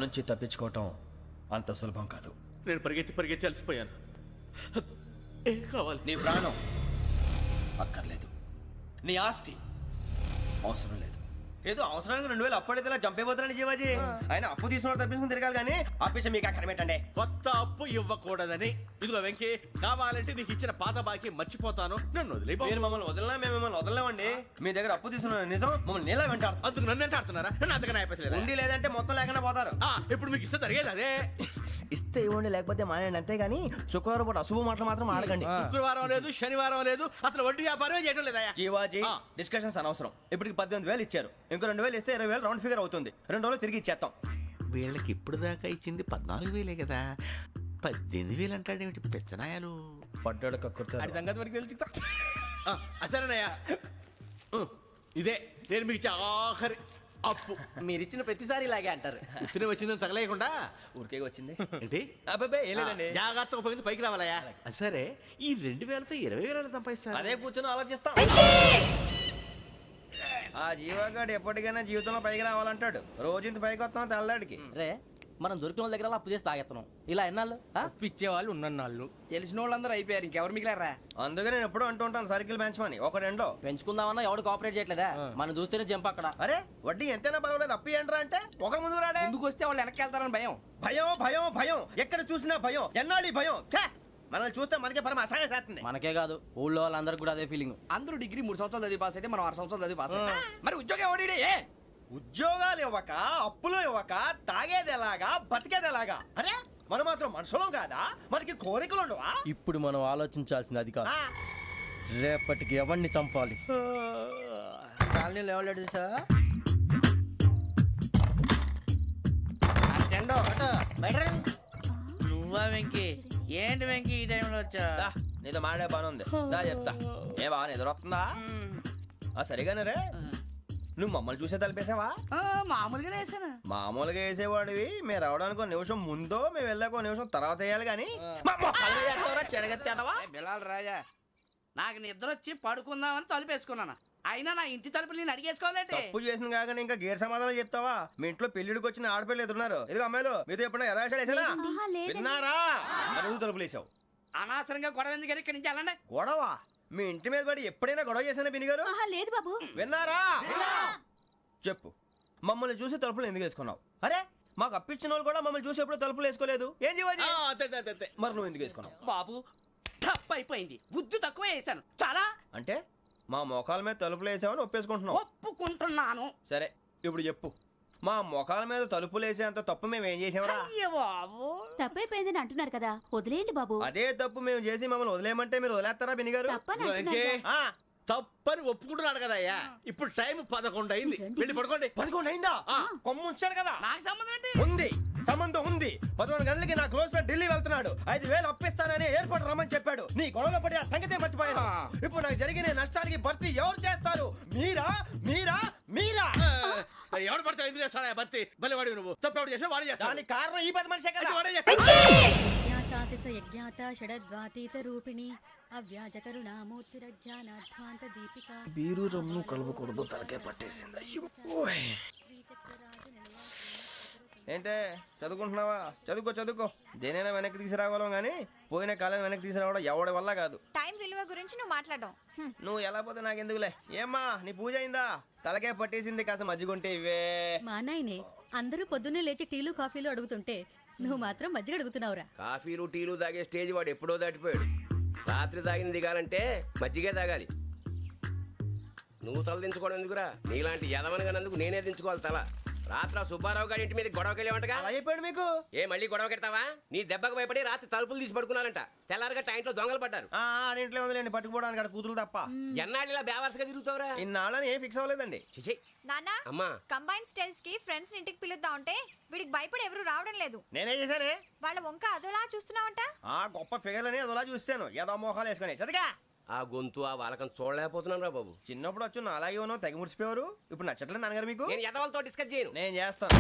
నుంచి తప్పించుకోవటం అంత సులభం కాదు. నేను పరిగెత్తి అలసిపోయాను. ఏం కావాలి? నీ ప్రాణం అక్కర్లేదు, నీ ఆస్తి అవసరం లేదు. ఏదో అవసరానికి 2000 అప్పటిలా చంపేపోతున్నాడు జీవాజీ. ఆయన అప్పు తీసుకున్నాడు తప్పించుకుని తిరగాలి కానీ ఆపేసి మీకు అక్కడ పెట్టండి. కొత్త అప్పు ఇవ్వకూడదని. ఇదిగో వెంకీ, కావాలంటే నీకు ఇచ్చిన పాత బాకీ మర్చిపోతాను, నన్ను వదిలే. మీరు మమ్మల్ని వదలనా? మేము మిమ్మల్ని వదలలేమండి. మీ దగ్గర అప్పు తీసుకున్న నిజం మమ్మల్ని నీలా వెంటాడు. అందుకు నన్ను ఎంత ఆడుతున్నారా? నన్ను అంతగా అయిపోలేదు. ఉండి లేదంటే మొత్తం లేకుండా పోతారు. ఇప్పుడు మీకు ఇస్తే జరిగేది అదే. ఇస్తే ఇవ్వండి, లేకపోతే మానేయండి, అంతేగాని శుక్రవారం పూట అశుభ మాటలు మాత్రం ఆడకండి. శుక్రవారం లేదు, శనివారం లేదు, అసలు వడ్డీ వ్యాపారమే చేయడం లేదా? జీవాజీ డిస్కషన్స్ అనవసరం. ఇప్పటికి 18,000 ఇచ్చారు, ఇంకో 2,000 ఇస్తే 20,000 రౌండ్ ఫిగర్ అవుతుంది. 2 రోజులు తిరిగి ఇచ్చేస్తాం. వీళ్ళకి ఇప్పుడు దాకా ఇచ్చింది 14,000 కదా, 18,000 అంటాడేమిటి పెచ్చనాయాలు? పడ్డాడు కక్కుర్తాడు. సంగతి వరకు తెలుసు. అసలేనయ్యా, ఇదే నేను మీకు ఇచ్చే ఆఖరి అప్పు. మీరు ఇచ్చిన ప్రతిసారి ఇలాగే అంటారు. ఇతనే వచ్చిందని తగలేయకుండా ఊరికే వచ్చింది ఏంటి? అబ్బాయి ఏం లేదండి. జాగ్రత్తగా ఉపయోగించి పైకి రావాలయ్యా. సరే, ఈ 2,000తో 20,000 సంపాదిస్తారు. అదే కూర్చొని ఆలోచిస్తాం. ఆ జీవగాడు ఎప్పటికైనా జీవితంలో పైకి రావాలంటాడు. రోజు ఇంత పైకి వస్తాం తెల్లడికి. రే, మనం దొరికిన వాళ్ళ దగ్గర అప్పు చేసి తాగెత్తనం. ఇలా ఎన్నాళ్ళు పిచ్చే వాళ్ళు ఉన్నన్నాళ్ళు తెలిసిన వాళ్ళందరూ అయిపోయారు, ఇంకెవరు మిగిలారా? అందుకే నేను ఎప్పుడూ అంటూ ఉంటాను సర్కిల్ బెంచ్ మని ఒక రెండో పెంచుకుందామన్నా ఎవడు కోఆపరేట్ చేయట్లేదా? మనం చూస్తేనే జంప్ అక్కడ. అరే వడ్డీ ఎంతైనా పర్వాలేదు, అప్పు ఏంట్రా అంటే ఒకరి ముందు రాడే. ముందుకు వస్తే వాళ్ళు వెనక్కి వెళ్తారని భయం. భయం భయం భయం, ఎక్కడ చూసినా భయం. ఎన్నాళ్ళు భయం? మనల్ని చూస్తే మనకే పరమ అసహాయం చేస్తుంది. మనకే కాదు, ఊళ్ళో వాళ్ళందరికీ కూడా అదే ఫీలింగ్. అందరూ డిగ్రీ 3 సంవత్సరాలు చదివి పాస్ అయితే మనం 6 సంవత్సరాలు చదివి పాస్ అయ్యాం. మరి ఉద్యోగం ఎవడి? ఉద్యోగాలు ఇవ్వక, అప్పులు ఇవ్వక, తాగేది ఎలాగా, బతికేది ఎలాగా? అరే మనం మాత్రం మనుషులం కాదా? మనకి కోరికలు ఉండవా? ఇప్పుడు మనం ఆలోచించాల్సింది అది కాదు, రేపటికి ఎవరిని చంపాలి. కాలనీలో ఎవరు సార్? నువ్వా వెంకీ? ఏంటి వెంకీ ఈ టైంలో వచ్చా? నీతో మాడే పని ఉంది, దా చెప్తా. ఏ బాగా నిద్రొస్తుందా? సరిగానే రే, నువ్వు మమ్మల్ని చూసే తలిపేసావా? మామూలుగానే వేసాను. మామూలుగా వేసేవాడివి. మేము రావడానికి 1 నిమిషం ముందో, మేము వెళ్ళాక 1 నిమిషం తర్వాత వేయాలి కానీ బిలాల్ రాజా, నాకు నిద్ర వచ్చి పడుకుందామని తలుపేసుకున్నాను. అయినా నా ఇంటి తలుపులు నేను అడిగేసుకోవాలంటే తప్పు చేసిన కాక ఇంకా గేర్ సమాధానం చెప్తావా? మీ ఇంట్లో పెళ్లిడికి వచ్చిన ఆడపిల్లలు ఎదురున్నారు. ఇదిగో అమ్మాయిలు, మీతో ఎప్పుడైనా యథాశాలు వేసానా? విన్నారా? అడుగు తలుపులు వేసావు. అనవసరంగా గొడవ ఎందుకు ఇక్కడి నుంచి వెళ్ళండి. గొడవ? మీ ఇంటి మీద పడి ఎప్పుడైనా గొడవ చేశానా బిని గారు? లేదు బాబు. విన్నారా? చెప్పు, మమ్మల్ని చూసి తలుపులు ఎందుకు వేసుకున్నావు? అరే మాకు అప్పించిన వాళ్ళు కూడా మమ్మల్ని చూసి ఎప్పుడు తలుపులు వేసుకోలేదు. ఏం చేయాలి? మరి నువ్వు ఎందుకు వేసుకున్నావు? బాబు తప్పు అయిపోయింది, బుద్ధి తక్కువ వేసాను చాలా. అంటే మా మోకాల మీద తలుపులు వేసామని ఒప్పేసుకుంటున్నావు? ఒప్పుకుంటున్నాను. సరే ఇప్పుడు చెప్పు, మా మొఖాల మీద తలుపులు వేసేంత తప్పు మేము ఏం చేసామరా? తప్పైపోయిందని అంటున్నారు కదా, వదిలేయండి బాబు. అదే తప్పు మేము చేసి మమ్మల్ని వదిలేయమంటే మీరు వదిలేస్తారా బిని గారు? తప్పని ఒప్పుకుంటున్నాడు కదా అయ్యా. ఇప్పుడు టైం 11 అయింది, వెళ్ళి పడుకోండి. 11 అయిందా? కొమ్ము ఉంచాడు కదా. నాకు సంబంధం ఏంటి? ఉంది, సంబంధం ఉంది. 11 గంటలకి నా క్లోజ్ ఫ్రెండ్ ఢిల్లీ వెళ్తున్నాడు. 5,000 అప్పిస్తానని ఎయిర్పోర్ట్ రమ్మని చెప్పాడు. నీ గొడవలో పడి ఆ సంగతే మర్చిపోయాను. ఇప్పుడు నాకు జరిగిన నష్టానికి భర్తీ ఎవరు చేస్తారు? మీరా మీరా మీరా? ఎవడు పడితే ఎందుకు చేస్తాడా భర్తీ? భలే వాడి నువ్వు. తప్పు ఎవడు చేసినా వాడే చేస్తాడు. దానికి కారణం ఈ 10 మనిషే కదా. వాడే చేస్తాడు. బీరు రమ్ము కలుపుకూడదు, తలకే పట్టేసింది. ఏంటే చదువుకుంటున్నావా? చదువుకో చదువుకో. దేనైనా వెనక్కి తీసుకురావాలం కానీ పోయిన కాలం వెనక్కి తీసుకురావడం ఎవడి వల్ల కాదు. టైం విలువ గురించి నువ్వు మాట్లాడడం. నువ్వు ఎలా పోతే నాకు ఎందుకులే. ఏమ్మా నీ పూజ అయిందా? తలకే పట్టేసింది, కాస్త మజ్జిగుంటే ఇవే. మా నాయనే అందరూ పొద్దున్నే లేచి టీలు కాఫీలు అడుగుతుంటే నువ్వు మాత్రం మజ్జిగ అడుగుతున్నావురా. కాఫీలు టీలు తాగే స్టేజ్ వాడు ఎప్పుడో దాటిపోయాడు. రాత్రి తాగింది దిగాలంటే మజ్జిగే తాగాలి. నువ్వు తల దించుకోవడం ఎందుకురా? నీలాంటి యదవనగానందుకు నేనే దించుకోవాలి తల. రాత్రి సుబ్బారావు గారి ఇంటి మీద గొడవకి వెళ్ళేవంటగా. అలా చెప్పాడు మీకు? ఏ మళ్ళీ గొడవ కెడతావా? నీ దెబ్బకు భయపడి రాత్రి తలుపులు తీసి పడుకున్నారంట. తెల్లారగా టైంట్లో దొంగలు పడ్డారు. ఇంట్లో ఉందిలేండి, పట్టుకుపోవడానికి అక్కడ కూతురు తప్ప. ఎన్నాళ్ళు ఇలా బేవర్స్గా తిరుగుతావురా? ఇన్నాళ్ళని ఏం ఫిక్స్ అవ్వలేదండి. చిచి నానా, అమ్మా, కంబైన్ స్టైల్స్ కి ఫ్రెండ్స్ ఇంటికి పిలుద్దాం అంటే వీడికి భయపడి ఎవరు రావడం లేదు. నేనే చేశానే? వాళ్ళ వంక అదోలా చూస్తున్నావంట. గొప్ప ఫిగర్లని అదోలా చూస్తాను. ఏదో మోహాలు వేసుకొని చదిగా. ఆ గొంతు ఆ వాలకం చూడలేకపోతున్నాను రా బాబు. చిన్నప్పుడు వచ్చి నా అలాగే ఉన్నావు, తెగ ముడిచిపోయారు. ఇప్పుడు నచ్చట్లేదు నాన్నగారు మీకు? నేను యదవలతో డిస్కస్ చేయను. నేను చేస్తాను.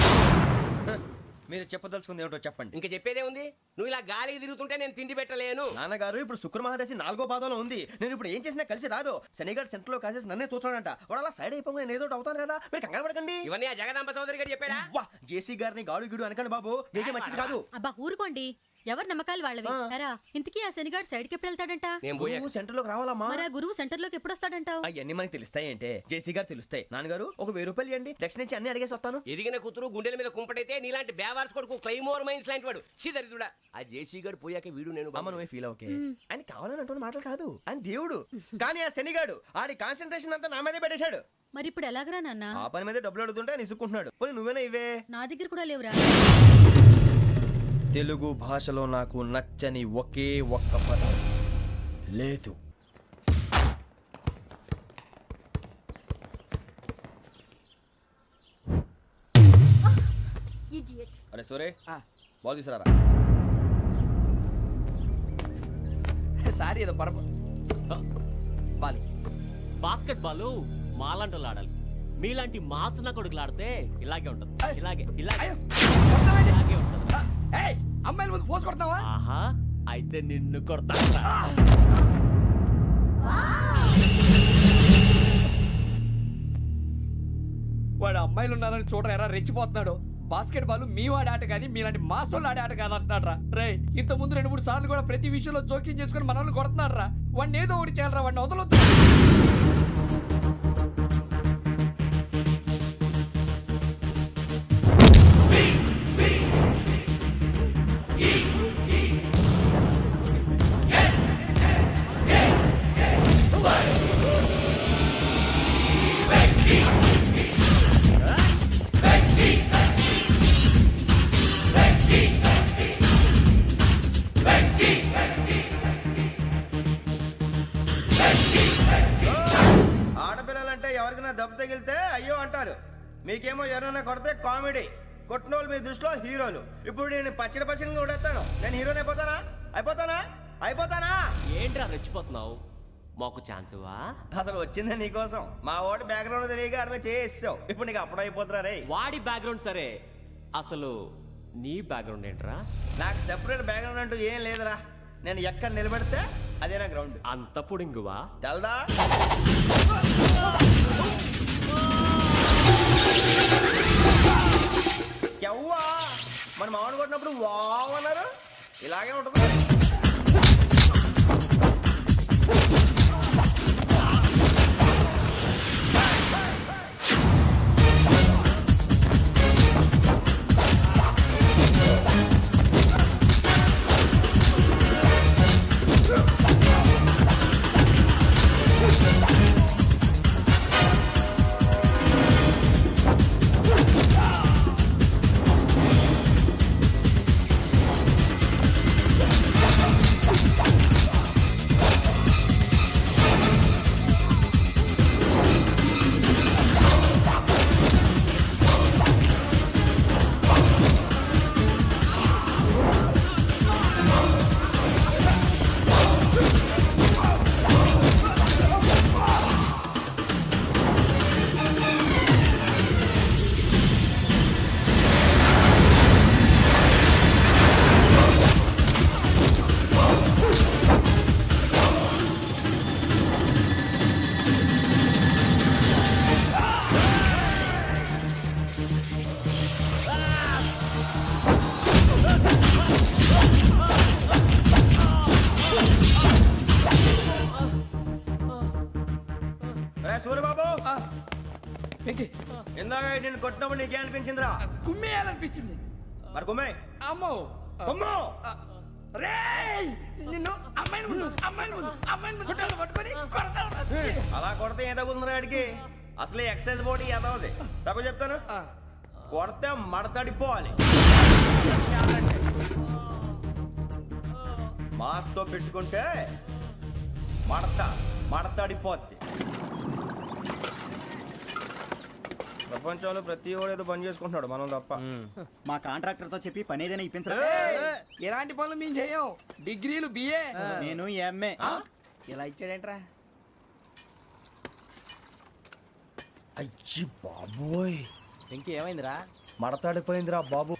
మీరు చెప్పదలుచుకుంది ఏమిటో చెప్పండి. ఇంకా చెప్పేదే ఉంది. నువ్వు ఇలా గాలికి తిరుగుతుంటే నేను తిండి పెట్టలేను. నాన్నగారు ఇప్పుడు శుక్ర మహాదశి 4వ పాదంలో ఉంది. నేను ఇప్పుడు ఏం చేసినా కలిసి రాదు. శనిగారు సెంటర్ లో కాసేసి నన్నే చూస్తాడంట. వాడు అలా సైడ్ అయిపోయి నేను ఏదో ఒకటి అవుతాను కదా, మీరు కంగారు పడకండి. ఇవన్నీ ఆ జగదాంబ చౌదరి గారు చెప్పాడా? వా జేసీ గారిని గాడు గిడు అనకండి బాబు, మీకే మంచిది కాదు. అబ్బా ఊరుకోండి, ఎవరి నమ్మకాలు వాళ్ళవి. ఎరా ఇంతకీ ఆ శనిగాడు సైడ్కి ఎప్పుడు వెళ్తాడంట? నేను పోయా. నువ్వు సెంటర్ లోకి రావాలమ్మా. మరి ఆ గురువు సెంటర్ లోకి ఎప్పుడు వస్తాడంటావు? అవన్నీ మనకి తెలుస్తాయి అంటే జేసీ గారు తెలుస్తాయి. నాన్నగారు ఒక 1000 రూపాయలు ఇవ్వండి, దక్షిణ నుంచి అన్ని అడిగేసి వస్తాను. ఎదిగిన కూతురు గుండెల మీద కుంపటైతే నీలాంటి బేవార్స్ కొడుకు క్లైమోర్ మైన్స్ లాంటి వాడు చీదరిదుడా. ఆ జేసీ గారు పోయాక వీడు నేను అమ్మ నువ్వే ఫీల్ ఓకే. ఆయన కావాలని అంటున్న మాటలు కాదు, ఆయన దేవుడు. కానీ ఆ శనిగాడు ఆడి కాన్సన్ట్రేషన్ అంతా నా మీదే పెట్టేశాడు. మరి ఇప్పుడు ఎలాగరా నాన్న? ఆ పని మీద డబ్బులు అడుగుతుంటే నిసుక్కుంటున్నాడు. పోనీ నువ్వేనా ఇవే? నా దగ్గర కూడా లేవురా. తెలుగు భాషలో నాకు నచ్చని ఒకే ఒక్క పదం లేదు. అరే సోరే బాల్ తీసుకురారా. సారీ ఏదో బాలి బాస్కెట్ బాల్ మాలాంటి వాళ్ళు ఆడాలి. మీలాంటి మాసన కొడుకులు ఆడితే ఇలాగే ఉంటది. ఇలాగే ఇలాగే ఇలాగే ఉంటది. అమ్మాయిల ముందు ఫోర్స్ కొడతావా? ఆహా, అయితే నిన్ను కొడతా. వాడు అమ్మాయిలు ఉన్నారని చూడరా ఎరా రెచ్చిపోతున్నాడు. బాస్కెట్ బాల్ మీ వాడి ఆట కానీ మీలాంటి మాసోళ్ళు ఆడే ఆట కాదు అంటున్నాడు రా. రే ఇంత ముందు 2-3 సార్లు కూడా ప్రతి విషయంలో జోక్యం చేసుకుని మనల్ని కొడుతున్నాడు రా. వాడిని ఏదో ఒకటి చేయాలరా, వాడిని వదలొద్దు. ఆడపిల్లలంటే ఎవరికైనా దెబ్బ తగిలితే అయ్యో అంటారు, మీకేమో ఎవరైనా కొడితే కామెడీ. కొట్టినోళ్ళు మీ దృష్టిలో హీరోలు. ఇప్పుడు నేను పచ్చడి పచ్చడిగా కొడేస్తాను, నేను హీరోని అయిపోతానా? అయిపోతానా? ఏంట్రా రెచ్చిపోతున్నావు? మాకు ఛాన్స్ ఇవ్వా? అసలు వచ్చిందే నీకోసం. మా ఓటు బ్యాక్గ్రౌండ్ తెలియక అడమే చేసావు. ఇప్పుడు నీకు అప్పుడు అయిపోతున్నా రే. వాడి బ్యాక్గ్రౌండ్ సరే, అసలు నీ బ్యాక్గ్రౌండ్ ఏంట్రా? నాకు సెపరేట్ బ్యాక్గ్రౌండ్ అంటూ ఏం లేదురా. నేను ఎక్కడ నిలబెడితే అదే నా గ్రౌండ్. అంత పుడింగువా? తెల్దా? ఎవ్వా మన మామిడి కొట్టినప్పుడు వావ్ అన్నారు, ఇలాగే ఉంటుంది. సూర్యబాబు ఇందాక నేను కొట్టినప్పుడు నీకే అనిపించిందిరా? కుమ్మేయాలనిపించింది. మరి కుమ్మే. అమ్మో కుమ్ము. రేయ్ నిన్ను అమ్మాయిని ముందు పట్టుకొని కొడతాను. అలా కొడితే ఏ తగ్గుతుందిరా ఆడికి? అసలే ఎక్సైజ్ బాడీ ఏదవుది. తక్కువ చెప్తాను, కొడితే మడతడిపోవాలి. మాస్తో పెట్టుకుంటే మడతడిపోద్ది. ప్రపంచంలో ప్రతి వాడు ఏదో పని చేసుకుంటున్నాడు, మనం తప్ప. మా కాంట్రాక్టర్ తో చెప్పి పని ఏదైనా ఇప్పించరా? ఎలాంటి పనులు మేము చేయం. డిగ్రీలు బిఏ, నేను ఎంఏ. ఇలా ఇచ్చాడేంట్రా? అయ్యి బాబోయ్, ఇంకేమైందిరా? మడతాడిపోయిందిరా బాబు.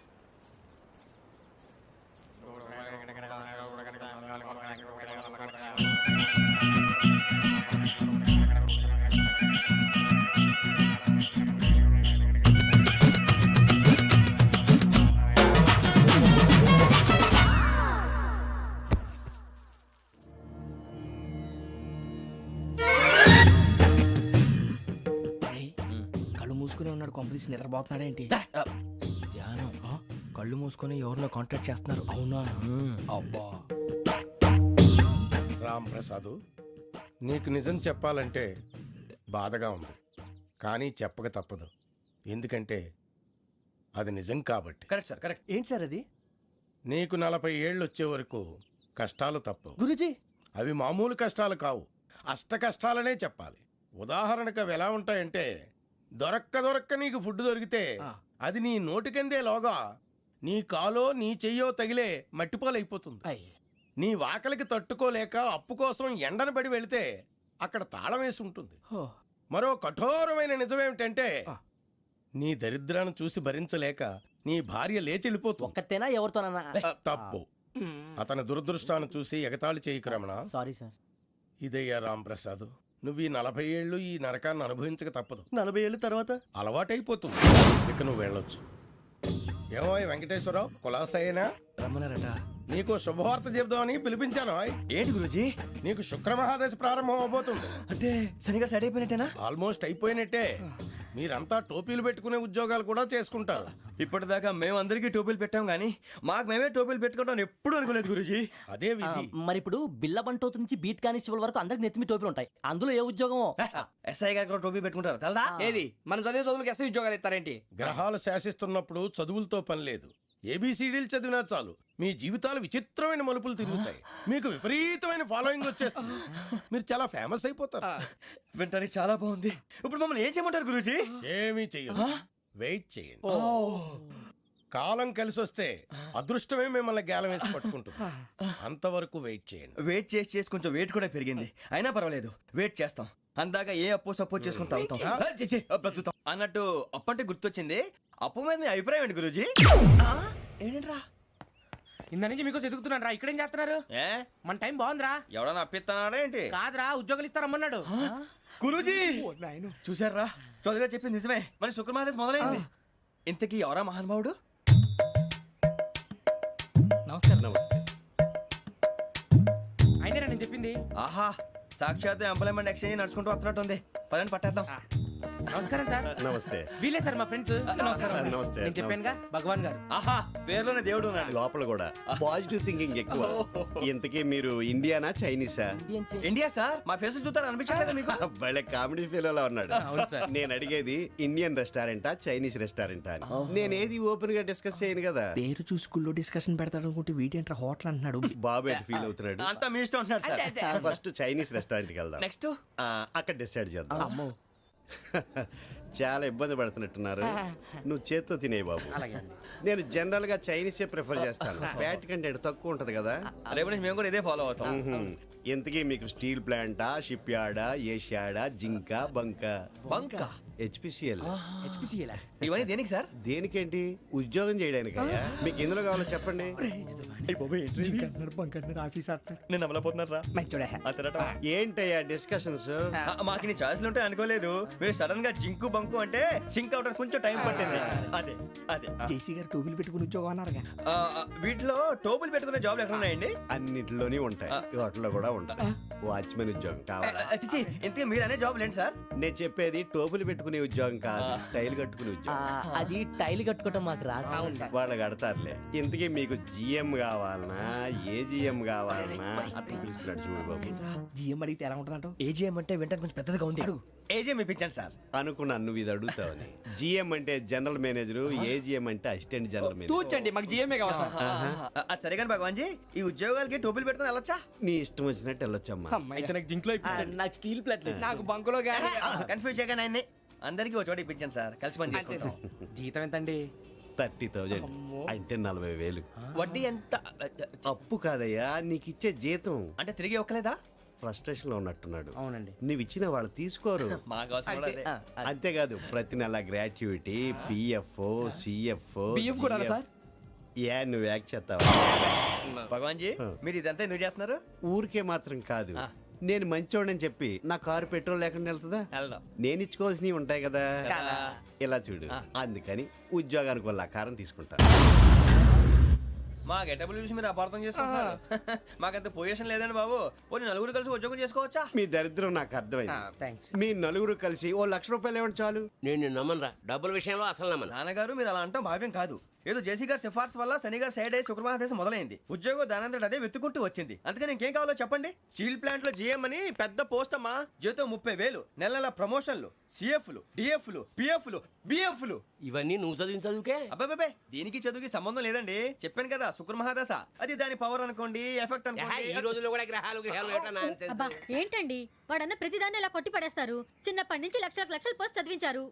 కళ్ళు మూసుకుని ఉన్నాడు కొంపదీసి నిద్రపోతున్నాడేంటి ధ్యానం కళ్ళు మూసుకొని ఎవరినో కాంటాక్ట్ చేస్తున్నారు. అవునా అబ్బా రామ్ ప్రసాద్, నీకు నిజం చెప్పాలంటే బాధగా ఉంది, కానీ చెప్పక తప్పదు. ఎందుకంటే అది నిజం కాబట్టి. Correct sir, correct. ఏంటి సార్ అది? నీకు 40 ఏళ్ళు వచ్చే వరకు కష్టాలు తప్పవు. గురూజీ, అవి మామూలు కష్టాలు కావు, అష్ట కష్టాలనే చెప్పాలి. ఉదాహరణకు అవి ఎలా ఉంటాయంటే, దొరక్క నీకు ఫుడ్ దొరికితే అది నీ నోటికందే లోగా నీ కాలో నీ చెయ్యో తగిలే మట్టిపాలైపోతుంది. నీ వాకలికి తట్టుకోలేక అప్పు కోసం ఎండను పడి వెళితే అక్కడ తాళం వేసి ఉంటుంది. మరో కఠోరమైన నిజమేమిటంటే, నీ దరిద్రాన్ని చూసి భరించలేక నీ భార్య లేచి వెళ్ళిపోతుంది. ఒక్కతేనా ఎవరితోనన్నా? తప్పు. అతని దురదృష్టాన్ని చూసి ఎగతాళి చేయకు రమణ. Sorry sir. ఇదయ్యా రాంప్రసాద్, నువ్వు ఈ 40 ఏళ్ళు ఈ నరకాన్ని అనుభవించక తప్పదు. 40 ఏళ్ళ తర్వాత అలవాటైపోతుంది. ఇక నువ్వు వెళ్ళొచ్చు. ఏమో వెంకటేశ్వరరావు, కులాసైనా రమ్మన్నారట. నీకు శుభవార్త చెబుదామని పిలిపించాను. ఏంటి గురూజీ? నీకు శుక్రమహాదశ ప్రారంభం అవబోతుంది. అంటే శనిగా సెట్ అయిపోయినట్టేనా? ఆల్మోస్ట్ అయిపోయినట్టే. మీరంతా టోపీలు పెట్టుకునే ఉద్యోగాలు కూడా చేసుకుంటారు. ఇప్పటిదాకా మేమందరికీ టోపీలు పెట్టాం కానీ మాకు మేమే టోపీలు పెట్టుకుంటాం ఎప్పుడు అనుకోలేదు గురూజీ. అదే విధి. మరి ఇప్పుడు బిల్ల బంటోతు నుంచి బీట్ కానిస్టేబుల్ వరకు అందరికి నెత్తిమి టోపీలు ఉంటాయి. అందులో ఏ ఉద్యోగం? ఎస్ఐ గారు కూడా టోపీ పెట్టుకుంటారు తెలదా? ఏది మన చదివే చదువులకు ఎస్ఐ ఉద్యోగాలు ఇస్తారేంటి? గ్రహాలు శాసిస్తున్నప్పుడు చదువులతో పని లేదు. ఏబిసిడీలు చదివినా చాలు మీ జీవితాలు విచిత్రమైన మలుపులు తిరుగుతాయి. మీకు విపరీతమైన ఫాలోయింగ్ వచ్చేస్తుంది. మీరు చాలా ఫేమస్ అయిపోతారు. వింటానికి చాలా బాగుంది. ఇప్పుడు మమ్మల్ని ఏం చేయమంటారు గురూజీ? ఏమీ చెయ్యదు, వెయిట్ చేయండి. కాలం కలిసి వస్తే అదృష్టమే మిమ్మల్ని గేలం వేసి పట్టుకుంటుంది. అంతవరకు వెయిట్ చేయండి. వెయిట్ చేసి కొంచెం వెయిట్ కూడా పెరిగింది. అయినా పర్వాలేదు, వెయిట్ చేస్తాం. అందాక ఏ అప్పు సపోర్ట్ చేసుకుని తాగుతాం, బ్రతుకుతాం. అన్నట్టు అప్పు అంటే గుర్తొచ్చింది. అప్పు మీద మీ అభిప్రాయం ఏంటి గురూజీ? ఏంటరా ఇంత నుంచి మీకు ఎదుగుతున్నాడు రా. ఇక్కడేం చేస్తున్నారు? ఏ మన టైం బాగుందిరా. ఎవడన్నా అప్పిస్తున్నాడా ఏంటి? కాదురా, ఉద్యోగాలు ఇస్తారమ్మన్నాడు. గురూజీ చూసారా, చౌదరి గారు చెప్పింది నిజమే. మరి శుక్రమాదేశ్ మొదలైంది. ఇంతకీ ఎవరా మహానుభావుడు? నమస్కారం. అయినా నేను చెప్పింది. ఆహా, సాక్షాత్ ఎంప్లాయ్మెంట్ ఎక్స్చేంజ్ నడుచుకుంటూ వస్తున్నట్టు ఉంది. పదండి పట్టేద్దాం. నమస్కారం సార్. నమస్తే. వీలే సార్ మా ఫ్రెండ్స్. నమస్తే. నేను చెప్పానుగా భగవాన్ గారు. ఆహా, పేర్లోనే దేవుడు ఉన్నాడు. లోపల కూడా పాజిటివ్ థింకింగ్ ఎక్కువ. ఇంతకీ మీరు ఇండియానా చైనీసా? India sir. మా ఫేస్ చూస్తారు అనిపించలేదు మీకు? భలే కామెడీ ఫీల్ ఉన్నాడు. నేను అడిగేది ఇండియన్ రెస్టారెంటా చైనీస్ రెస్టారెంటా అని. నేనేది ఓపెన్ గా డిస్కస్ చేయను కదా. పేరు చూసి స్కూల్లో డిస్కషన్ పెడతాడు అనుకుంటే వీటేంట్రా హోటల్ అంటున్నాడు. బాబు ఎట్ ఫీల్ అవుతున్నాడు. అంతా మీ ఇష్టం ఉంటున్నాడు సార్. ఫస్ట్ చైనీస్ రెస్టారెంట్ కి వెళ్దాం. నెక్స్ట్ అక్కడ డిసైడ్ చేద్దాం. చాలా ఇబ్బంది పడుతున్నట్టున్నారు. నువ్వు చేత్తో తినే బాబు. నేను జనరల్ గా చైనీసే ప్రిఫర్ చేస్తాను. ఫ్యాట్ కంటెంట్ తక్కువ ఉంటది కదా. రేపు నుంచి మేము కూడా ఇదే ఫాలో అవుతాం. ఎంతకీ మీకు స్టీల్ ప్లాంటా, షిప్ యార్డా, ఏషియాడా, జింక, బంకా? బంకా, హెచ్పిసిఎల్. ఇవన్నీ దేనికి సార్? దేనికేంటి? ఉద్యోగం చేయడానికి. మీకు ఎందులో కావాలో చెప్పండి. నేను అమలపోతున్నారా? ఏంటయ్యా డిస్కషన్స్? మాకు నీ ఛాయిస్లు ఉంటాయి అనుకోలేదు. మీరు సడన్ గా జింకు బంకు అంటే సింక్ అవడానికి కొంచెం టైం పట్టింది. అదే అదే జేసీ గారు టోపీలు పెట్టుకుని ఉద్యోగం అన్నారుగా. వీటిలో టోపులు పెట్టుకునే జాబ్లు ఎక్కడ ఉన్నాయండి? అన్నిటిలోనే ఉంటాయి, వాటిలో కూడా ఉంటాయి. వాచ్మెన్ ఉద్యోగం కావాలా? ఇంతకీ మీరు అనే జాబ్ లేండి సార్? నేను చెప్పేది టోపులు పెట్టుకునే ఉద్యోగం కాదు, టైల్ కట్టుకునే ఉద్యోగం. అది టైల్ కట్టుకోవటం మాకు రాదు. వాళ్ళు కడతారులే. ఇంతకీ మీకు జిఎం కావాలనా, ఏ జిఎం కావాలనా? అట్లా పిలుస్తున్నాడు చూడు బాబు. జిఎం అడిగితే ఎలా ఉంటుందంట? ఏజీఎం అంటే వింటానికి కొంచెం పెద్దదిగా ఉంది. ఏజీఎం ఇప్పించండి సార్. అనుకున్నాను నువ్వు ఇది అడుగుతావని. జిఎం అంటే జనరల్ మేనేజర్, ఏజిఎం అంటే అసిస్టెంట్ జనరల్ మేనేజర్. తూచండి, మాకు జిఎంఏ కావాలి సార్. అది సరే కానీ భగవాన్ జీ, ఈ ఉద్యోగాలకి టోపులు పెట్టుకుని వెళ్ళొచ్చా? నీ ఇష్టం వచ్చినట్టు వెళ్ళొచ్చమ్మా. అయితే నాకు జింక్లో నాకు స్టీల్ ప్లేట్ నాకు బంకులో గానీ. కన్ఫ్యూజ్ చేయగానే ఆయన్ని అందరికీ ఒక చోట ఇప్పించండి సార్. కలిసి పని చేసుకుంటాం. జీతం ఎంతండి? 30,000 అంటే 40,000. వడ్డీ ఎంత? అప్పు కాదయ్యా, నీకు ఇచ్చే జీతం. అంటే తిరిగి ఒక్కలేదా? ఫ్రస్ట్రేషన్ లో ఉన్నట్టున్నాడు. అవునండి. నువ్వు ఇచ్చిన వాళ్ళు తీసుకోరు. మాకు అవసరం కూడా అదే. అంతేకాదు ప్రతి నెల గ్రాట్యుటీ, పిఎఫ్, సిఎఫ్. బియ్యం కూడా సార్? ఏ నువ్వు యాక్ట్ చేస్తావా? భగవాన్ జీ మీరు ఇదంతా ఎందుకు చేస్తున్నారు? ఊరికే మాత్రం కాదు, నేను మంచోడని చెప్పి నా కారు పెట్రోల్ లేకుండా వెళ్తుందా? వెళ్దాం. నేను ఇచ్చుకోవాల్సినవి ఉంటాయి కదా. ఇలా చూడు, అందుకని ఉద్యోగానికి వాళ్ళ ఆకారం తీసుకుంటా. మా గెటబుల్ చూసి మీరు అపార్థం చేసుకుంటున్నారు. మాకంత పొజిషన్ లేదండి బాబు. ఓ నలుగురు కలిసి ఉద్యోగం చేసుకోవచ్చా? మీ దరిద్రం నాకు అర్థమైంది. మీ నలుగురు కలిసి ఓ ₹1,00,000 ఇవ్వండి చాలు. నేను నమ్మనరా, డబ్బుల విషయంలో అసలు నమ్మను. నాన్నగారు మీరు అలా అంటాం భావ్యం కాదు. ఏదో జేసీ గారి సిఫార్సు వల్ల శని గారు సైడ్ అయ్యి శుక్రమహాదేశం మొదలైంది. ఉద్యోగం దానంతటి అదే వెతుకుంటూ వచ్చింది. అందుకని ఇంకేం కావాలో చెప్పండి. స్టీల్ ప్లాంట్ లో జీఎం అని పెద్ద పోస్ట్ అమ్మా. జీతం 30,000, నెల నెల ప్రమోషన్లు, సిఎఫ్లు, డిఎఫ్లు, పిఎఫ్లు, బిఎఫ్లు. ఇవన్నీ నువ్వు చదివిన చదువుకే. అబ్బాబే దీనికి చదువుకి సంబంధం లేదండి. చెప్పాను కదా శుక్రమహాదశ. అది దాని పవర్ అనుకోండి, ఎఫెక్ట్ ఈ అనుకోండి. రోజుల్లో కూడా గ్రహాలు ఎట్లా nonsense? అబ్బా ఏంటండి వాడన్న ప్రతిదాన్ని ఇలా కొట్టి పడేస్తారు. చిన్నప్పటి నుంచి లక్షల పోస్ట్ చదివించారు.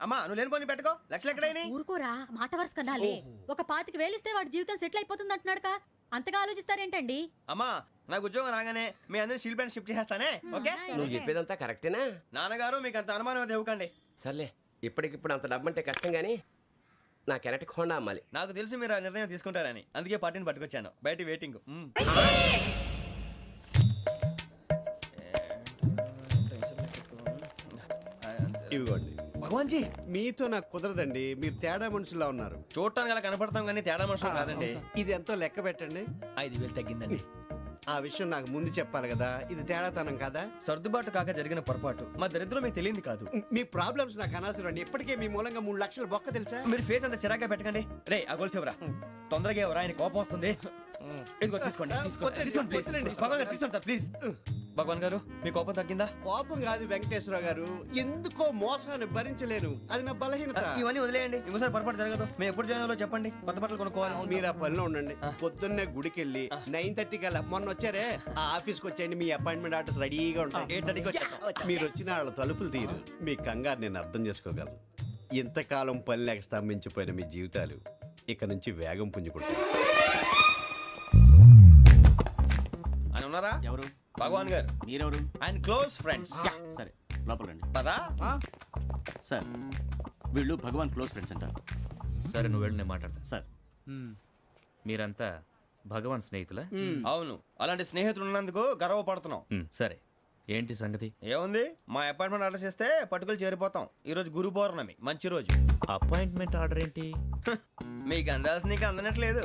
అమ్మా నువ్వు లేని పోనీ పెట్టుకో. లక్షలు ఎక్కడైనా ఊరుకోరా, మాట వరుస కదాలే. ఒక 25,000 ఇస్తే వాడి జీవితం సెటిల్ అయిపోతుంది అంటున్నాడుగా. అంతగా ఆలోచిస్తారేంటండి? అమ్మా నాకు ఉద్యోగం రాగానే మీ అందరూ స్టీల్ ప్లాంట్ షిఫ్ట్ చేస్తానే. ఓకే నువ్వు చెప్పేదంతా కరెక్టేనా? నాన్నగారు మీకు అంత అనుమానం అది ఇవ్వకండి. సర్లే, ఇప్పటికిప్పుడు అంత డబ్బు అంటే కష్టం కానీ నా కెనటిక్ హోండా అమ్మాలి. నాకు తెలుసు మీరు ఆ నిర్ణయం తీసుకుంటారని, అందుకే పార్టీని పట్టుకొచ్చాను. బయట వెయిటింగ్. ఇవ్వండి. భగవాన్ జీ మీతో నాకు కుదరదండి, మీరు తేడా మనుషుల్లా ఉన్నారు. చూడటానికి అలా కనపడతాం కానీ తేడా మనుషులు కాదండి. ఇది ఎంతో లెక్క పెట్టండి. 5,000 తగ్గిందండి. ఆ విషయం నాకు ముందు చెప్పాలి కదా, ఇది తేడాతనం కదా. సర్దుబాటు కాక జరిగిన పొరపాటు. మా దరిద్రం మీకు తెలియదు కాదు. మీ ప్రాబ్లమ్స్ నాకు అనవసరం అండి. ఇప్పటికే మీ మూలంగా 3 లక్షలు బొక్క తెలుసా. మీరు ఫేస్ అంత చిరాగ్గా పెట్టకండి. రే ఆ గొలుసు ఎవరా? తొందరగా ఎవరా, ఆయన కోపం వస్తుంది. ఇదిగో తీసుకోండి. తీసుకోండి ప్లీజ్. భగవాన్ గారు తీసుకోండి సార్ ప్లీజ్. భగవాన్ గారు మీ కోపం తగ్గిందా? కోపం కాదు వెంకటేశ్వరరావు గారు, ఎందుకో మోసాన్ని భరించలేను, అది నా బలహీనత. ఇవన్నీ వదిలేయండి, ఇంకోసారి పొరపాటు జరగదు. మేము ఎప్పుడు జాయిన్ అవ్వాలో చెప్పండి, కొత్త బట్టలు కొనుక్కోవాలి. మీరు ఆ పనిలో ఉండండి. పొద్దున్నే గుడికి వెళ్ళి 9:30 కల్లా, మొన్న వచ్చారే ఆ ఆఫీస్కి వచ్చేయండి. మీ అపాయింట్మెంట్ ఆర్డర్స్ రెడీగా ఉంటాయి. 8:30కి వచ్చేస్తాం. మీరు వచ్చిన వాళ్ళ తలుపులు తీరు. మీ కంగారు నేను అర్థం చేసుకోగలను. ఇంతకాలం పని లేక స్తంభించిపోయిన మీ జీవితాలు ఇక నుంచి వేగం పుంజుకుంటాయి. ఆయన ఉన్నారా? ఎవరు? భగవాన్ గారు. మీరెవరు? ఆయన క్లోజ్ ఫ్రెండ్స్. సరే లోపల రండి. పదా సార్ వీళ్ళు భగవాన్ క్లోజ్ ఫ్రెండ్స్ అంటారు. సరే నువ్వు వెళ్ళి నేను మాట్లాడతా. సార్ మీరంతా భగవాన్ స్నేహితులా? అవును, అలాంటి స్నేహితులు ఉన్నందుకు గర్వపడుతున్నాం. సరే ఏంటి సంగతి? ఏముంది, మా అపాయింట్మెంట్ ఆర్డర్ చేస్తే పట్టుకులు చేరిపోతాం. ఈ రోజు గురు పౌర్ణమి, మంచి రోజు. అపాయింట్మెంట్ ఆర్డర్ ఏంటి? మీకు అందాల్సిన నీకు అందనట్లేదు.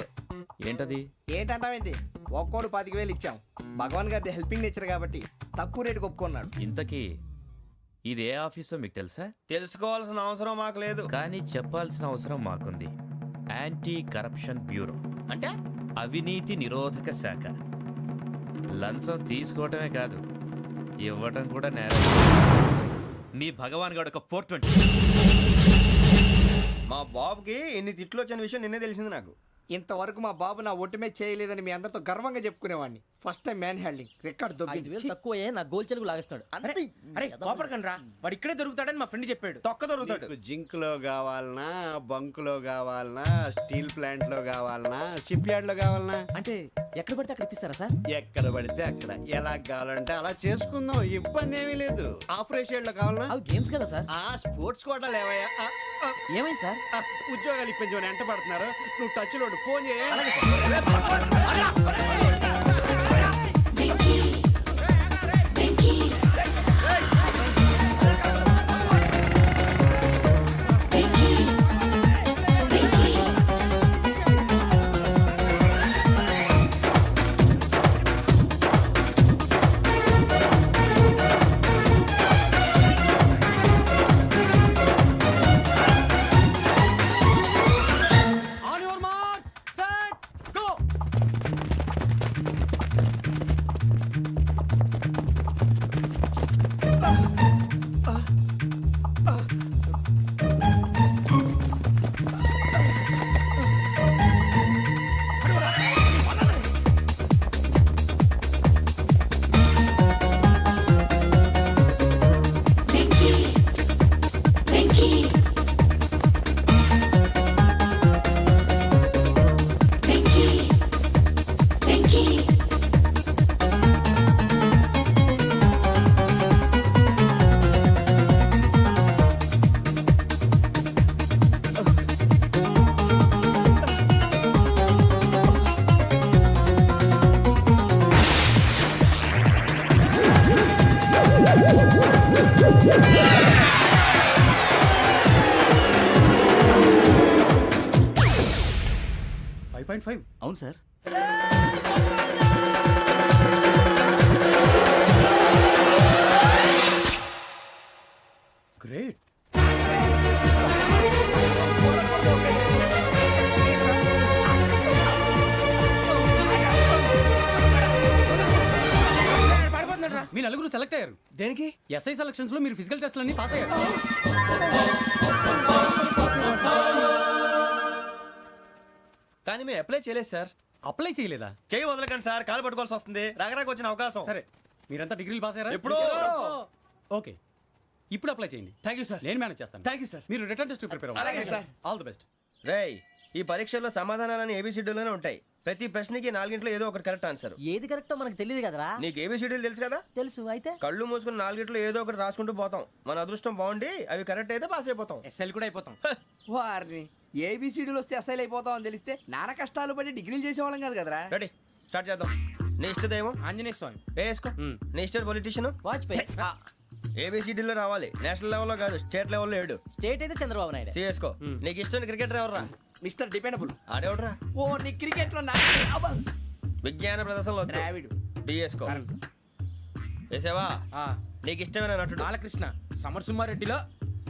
ఏంటది? ఏంటంటావేంటి? ఒక్కోడు 25,000 ఇచ్చాం. భగవాన్ గారి హెల్పింగ్ నేచర్ కాబట్టి తక్కువ రేటుకి ఒప్పుకున్నాడు. ఇంతకీ ఇది ఏ ఆఫీసో మీకు తెలుసా? తెలుసుకోవాల్సిన అవసరం మాకు లేదు, కానీ చెప్పాల్సిన అవసరం మాకుంది. యాంటీ కరప్షన్ బ్యూరో అంటే అవినీతి నిరోధక శాఖ. లంచం తీసుకోవటమే కాదు, ఇవ్వటం కూడా నేరం. మీ భగవాన్ గారు ఒక 420. మా బాబుకి ఎన్ని తిట్లు వచ్చిన విషయం నిన్నే తెలిసింది నాకు. ఇంతవరకు మా బాబు నా ఒట్టుమే చేయలేదని మీ అందరితో గర్వంగా చెప్పుకునేవాడిని. First time man handing record దొబ్బింది. 5,000 తక్కువే నా గోల్ చెలుగు లాగేస్తున్నాడు. అరే కోపడకండి రా, వాడు ఇక్కడే దొరుకుతాడని మా ఫ్రెండ్ చెప్పాడు. తొక్క దొరుకుతాడు. మీకు జింక్ లో కావాలనా, బంక్ లో కావాలనా, స్టీల్ ప్లాంట్ లో కావాలనా, షిప్ యార్డ్ లో కావాలనా? అంటే ఎక్కడ పడితే అక్కడ ఇప్పిస్తారా సార్? ఎక్కడ పడితే అక్కడ, ఎలా కావాలంటే అలా చేసుకుందాం, ఇబ్బంది ఏమీ లేదు. ఆపరేషన్ లో కావాలనా? అవి గేమ్స్ కదా సార్. ఆ స్పోర్ట్స్ కోటా లేవయ్యా. ఏమైంది సార్? ఉద్యోగాలు ఇప్పించమని ఎంట పడుతున్నారు. నువ్వు టచ్ లో ఫోన్ చేయ. 1.5 అవును సార్. గ్రేట్. మీ నలుగురు సెలెక్ట్ అయ్యారు. దేనికి? ఎస్ఐ సెలక్షన్స్ లో మీరు ఫిజికల్ టెస్ట్ అన్ని పాస్ అయ్యారు. కానీ మేము అప్లై చేయలేదు సార్. అప్లై చేయలేదా? చేయి వదలకండి సార్, కాలు పట్టుకోవాల్సి వస్తుంది. రాగరాకు వచ్చిన అవకాశం. సరే, మీరంతా డిగ్రీలు పాస్ అయ్యారా? ఎప్పుడో. ఓకే, ఇప్పుడు అప్లై చేయండి. Thank you sir. నేను మేనేజ్ చేస్తాను. Thank you sir. మీరు రిటర్న్ టెస్ట్ ప్రిపేర్ అలాగే అవ్వండి. సార్. All the best. రేయ్, ఈ పరీక్షల్లో సమాధానాలని ఏబిసిడ్యూల్లోనే ఉంటాయి. ప్రతి ప్రశ్నకి 4 ఏదో ఒకటి కరెక్ట్ ఆన్సర్. ఏది కరెక్టో మనకు తెలియదు కదరా. నీకు ఏబిసిడ్యూల్ తెలుసు కదా? తెలుసు. అయితే కళ్ళు మూసుకుని 4 ఏదో ఒకటి రాసుకుంటూ పోతాం. మన అదృష్టం బాగుండి అవి కరెక్ట్ అయితే పాస్ అయిపోతాం. ఎస్ఎల్ కూడా అయిపోతాం. వారిని ఏబిసిడీలు వస్తే ఎస్ఐలు అయిపోతాం అని తెలిస్తే నాన్న కష్టాలు పడి డిగ్రీలు చేసేవాళ్ళం కాదు కదరా. రెడీ, స్టార్ట్ చేద్దాం. నీ ఇష్టదేమో ఆంజనేయ స్వామి. వేసుకో. నీ ఇష్ట పొలిటీషియన్ వాజ్పేయి. ఏబిసిడీలో రావాలి. నేషనల్ లెవెల్లో కాదు, స్టేట్ లెవెల్లో 7. స్టేట్ అయితే చంద్రబాబు నాయుడు. సిఎస్కో. నీకు ఇష్టం క్రికెటర్ ఎవర్రా? Mister dependable. ఆడేవడరా? ఓ నీ క్రికెట్ లో విజ్ఞాన ప్రదర్శనలో ద్రావిడు. డిఎస్కో. వేసావా? నీకు ఇష్టమైన నటుడు? బాలకృష్ణ. సమర్సుమారెడ్డిలో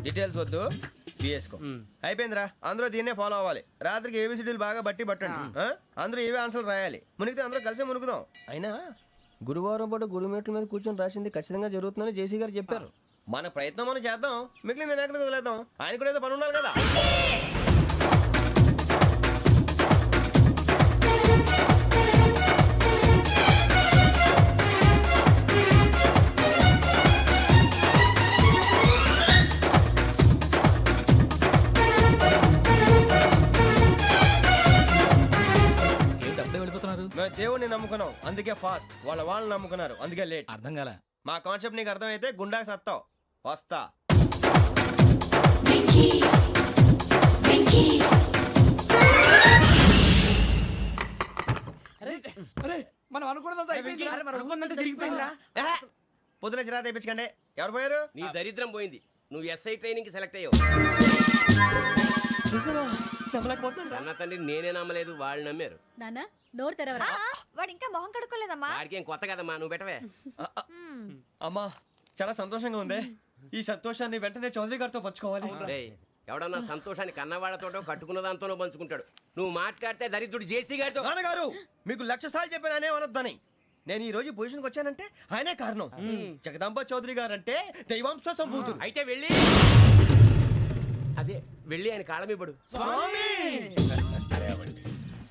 డీటెయిల్స్ వద్దు, బిఎస్కో. అయిపోయిందిరా. అందరూ దీన్నే ఫాలో అవ్వాలి. రాత్రికి ఏబిసిడీలు బాగా బట్టి పట్టండి. అందరూ ఏవే ఆన్సర్లు రాయాలి. మునిగితే అందరూ కలిసే మునుగుదాం. అయినా గురువారం పాటు గురుమేట్ల మీద కూర్చొని రాసింది ఖచ్చితంగా జరుగుతుందని జేసీ గారు చెప్పారు. మన ప్రయత్నం మనం చేద్దాం, మిగిలింది నేను ఎక్కడికి వదిలేద్దాం. ఆయన కూడా ఏదో పని ఉండాలి కదా. మేము దేవుడిని నమ్ముకున్నాం, అందుకే ఫాస్ట్. వాళ్ళని నమ్ముకున్నారు, అందుకే లేట్. అర్థం కాలే. మా కాన్సెప్ట్ నీకు అర్థమైతే గుండాకి సత్తావు. వస్తా. మనం అనుకున్నదంతా జరిగిపోయిందిరా. పొద్దున చిరా తెప్పించకండి. ఎవరు పోయారు? నీ దరిద్రం పోయింది. నువ్వు ఎస్ఐ ట్రైనింగ్ సెలెక్ట్ అయ్యావు. అన్న తండ్రి నేనే నమ్మలేదు, వాళ్ళు నమ్మారు. నాన్న నోరు తెరవరా. వాడు ఇంకా మొహం కడుక్కోలేదమ్మా. వాడికి ఏం కొత్త కదమ్మా, నువ్వు పెట్టవే. అమ్మా, చాలా సంతోషంగా ఉంది. ఈ సంతోషాన్ని వెంటనే చౌదరి గారితో పంచుకోవాలి. రేయ్, ఎవడన్నా సంతోషాన్ని కన్నవాళ్లతోటో కట్టుకున్న దాంతోనో పంచుకుంటాడు. నువ్వు మాట్లాడితే దరిద్రుడు జేసీ గారితో. నాన్నగారు, మీకు 1,00,000 సార్లు చెప్పాను ఆయనే అనొద్దని. నేను ఈ రోజు పొజిషన్కి వచ్చానంటే ఆయనే కారణం. జగదాంబ చౌదరి గారు అంటే దైవాంశ సంభూతుడు. అయితే వెళ్ళి అదే వెళ్ళి ఆయన కాళ్ళమివ్వడు.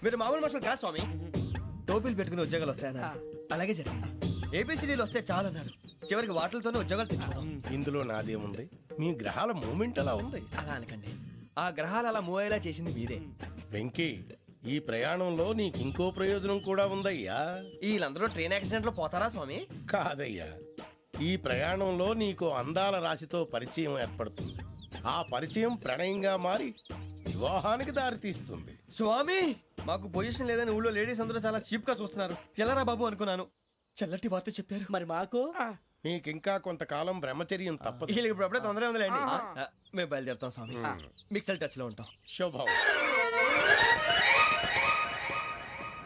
మీరు మామూలు మనుషులు కాదు స్వామి. టోపీలు పెట్టుకుని ఉద్యోగాలు వస్తాయన్నారు, అలాగే జరిగింది. ఏబిసిడీలు వస్తే చాలన్నారు, చివరికి వాటిలతోనే ఉద్యోగాలు తెచ్చుకున్నాం. ఇందులో నాదేముంది? మీ గ్రహాల మూమెంట్ అలా ఉంది. అలా అనకండి, ఆ గ్రహాలు అలా మూవ్ అయ్యేలా చేసింది మీరే. వెంకీ, ఈ ప్రయాణంలో నీకు ఇంకో ప్రయోజనం కూడా ఉందయ్యా. వీళ్ళందరూ ట్రైన్ యాక్సిడెంట్ లో పోతారా స్వామి? కాదయ్యా, ఈ ప్రయాణంలో నీకు అందాల రాశితో పరిచయం ఏర్పడుతుంది. ఆ పరిచయం ప్రణయంగా మారి వివాహానికి దారితీస్తుంది. స్వామి, మాకు పొజిషన్ లేదని ఊళ్ళో లేడీస్ అందరూ చాలా చీప్ గా చూస్తున్నారు. ఎలారా బాబు అనుకున్నాను. చల్లటి వార్త చెప్పారు. మరి మాకు నీకింకా కొంతకాలం బ్రహ్మచర్యం తప్పదు. వీళ్ళకి ఇప్పుడు అప్పుడే తొందరగా ఉందిలేండి. మేము బయలుదేరుతాం స్వామి. మిక్సల్ టచ్ లో ఉంటాం. శుభం.